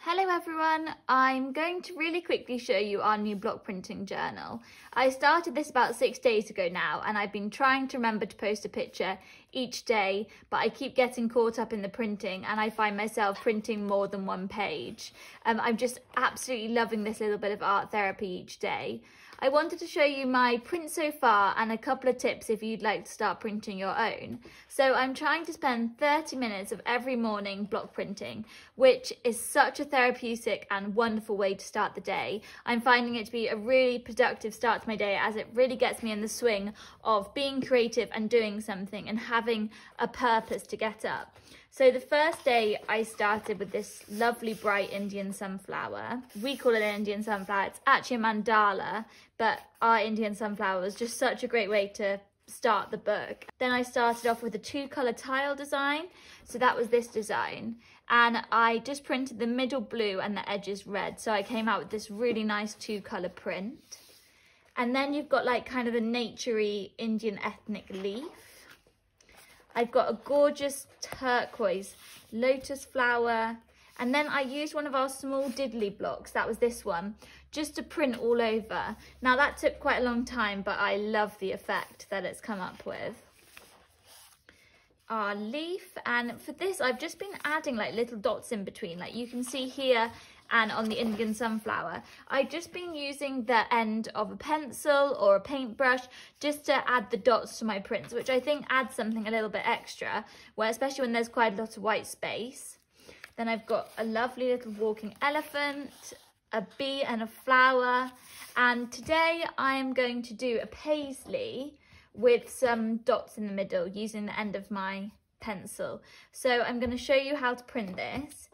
Hello everyone, I'm going to really quickly show you our new block printing journal. I started this about 6 days ago now, and I've been trying to remember to post a picture each day, but I keep getting caught up in the printing and I find myself printing more than one page. I'm just absolutely loving this little bit of art therapy each day. I wanted to show you my print so far and a couple of tips if you'd like to start printing your own. So I'm trying to spend 30 minutes of every morning block printing, which is such a therapeutic and wonderful way to start the day. I'm finding it to be a really productive start to my day, as it really gets me in the swing of being creative and doing something and having a purpose to get up. So the first day I started with this lovely bright Indian sunflower. We call it an Indian sunflower. It's actually a mandala, but our Indian sunflower was just such a great way to start the book. Then I started off with a 2-colour tile design. So that was this design. And I just printed the middle blue and the edges red. So I came out with this really nice 2-colour print. And then you've got like kind of a naturey Indian ethnic leaf. I've got a gorgeous turquoise lotus flower, and then I used one of our small diddly blocks, that was this one, just to print all over. Now that took quite a long time, but I love the effect that it's come up with. Our leaf, and for this I've just been adding like little dots in between, like you can see here and on the Indian sunflower. I've just been using the end of a pencil or a paintbrush just to add the dots to my prints, which I think adds something a little bit extra, where especially when there's quite a lot of white space. Then I've got a lovely little walking elephant, a bee and a flower, and today I am going to do a paisley with some dots in the middle using the end of my pencil. So I'm going to show you how to print this.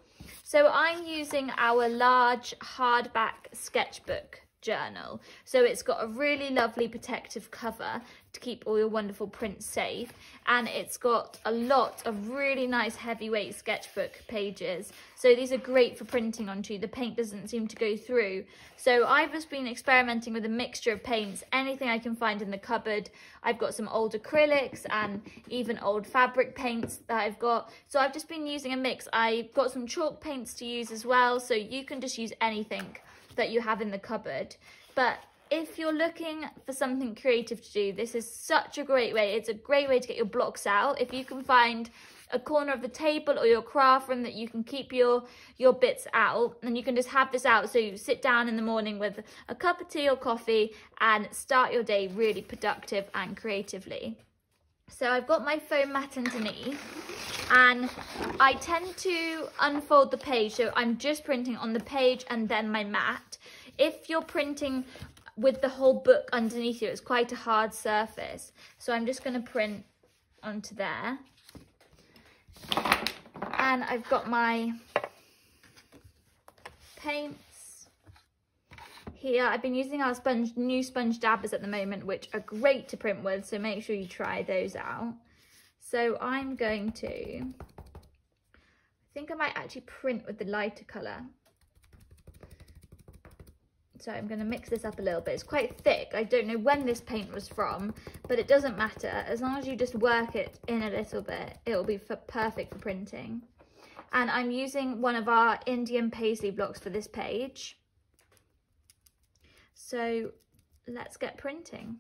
So I'm using our large hardback sketchbook journal. So it's got a really lovely protective cover to keep all your wonderful prints safe, and it's got a lot of really nice heavyweight sketchbook pages, so these are great for printing onto. The paint doesn't seem to go through. So I've just been experimenting with a mixture of paints, anything I can find in the cupboard. I've got some old acrylics and even old fabric paints that I've got, so I've just been using a mix. I've got some chalk paints to use as well, so you can just use anything that you have in the cupboard. But if you're looking for something creative to do, this is such a great way. It's a great way to get your blocks out. If you can find a corner of the table or your craft room that you can keep your bits out, and you can just have this out, so you sit down in the morning with a cup of tea or coffee and start your day really productive and creatively. So I've got my foam mat underneath, and I tend to unfold the page, so I'm just printing on the page and then my mat. If you're printing with the whole book underneath you, it's quite a hard surface, so I'm just going to print onto there. And I've got my paints here. I've been using our new sponge dabbers at the moment, which are great to print with, so make sure you try those out. So I'm going to, I think I might actually print with the lighter colour. So I'm going to mix this up a little bit. It's quite thick. I don't know when this paint was from, but it doesn't matter. As long as you just work it in a little bit, it will be perfect for printing. And I'm using one of our Indian paisley blocks for this page. So let's get printing.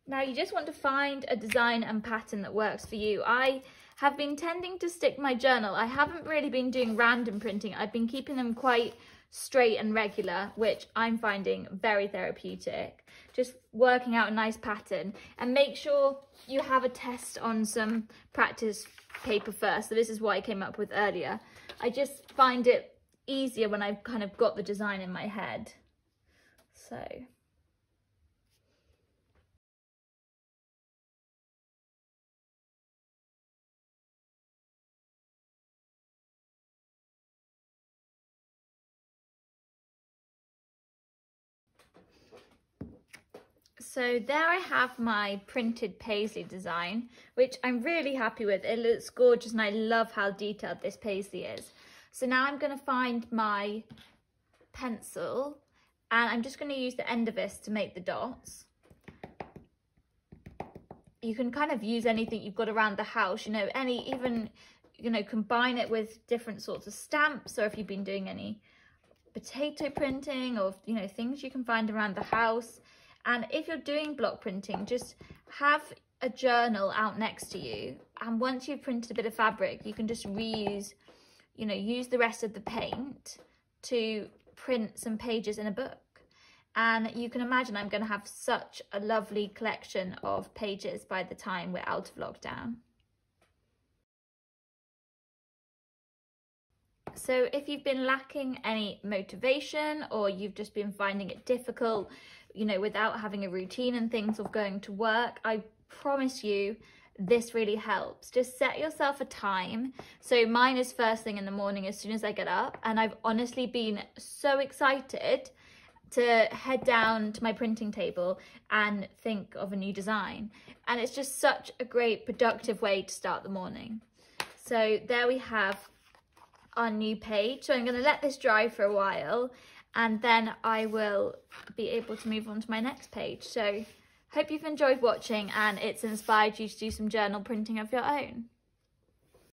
Now you just want to find a design and pattern that works for you. I have been tending to stick my journal. I haven't really been doing random printing. I've been keeping them quite straight and regular, which I'm finding very therapeutic. Just working out a nice pattern, and make sure you have a test on some practice paper first. So this is what I came up with earlier. I just find it easier when I've kind of got the design in my head. So So there I have my printed paisley design, which I'm really happy with. It looks gorgeous and I love how detailed this paisley is. So now I'm going to find my pencil and I'm just going to use the end of this to make the dots. you can kind of use anything you've got around the house, you know, even, you know, combine it with different sorts of stamps, or if you've been doing any potato printing, or, you know, things you can find around the house. And if you're doing block printing, just have a journal out next to you, and once you've printed a bit of fabric, you can just reuse, you know, use the rest of the paint to print some pages in a book. And you can imagine I'm going to have such a lovely collection of pages by the time we're out of lockdown. So if you've been lacking any motivation, or you've just been finding it difficult, you know, without having a routine and things of going to work, I promise you this really helps. Just set yourself a time. So mine is first thing in the morning as soon as I get up, and I've honestly been so excited to head down to my printing table and think of a new design. And it's just such a great productive way to start the morning. So there we have our new page. So I'm going to let this dry for a while, and then I will be able to move on to my next page. So hope you've enjoyed watching and it's inspired you to do some journal printing of your own.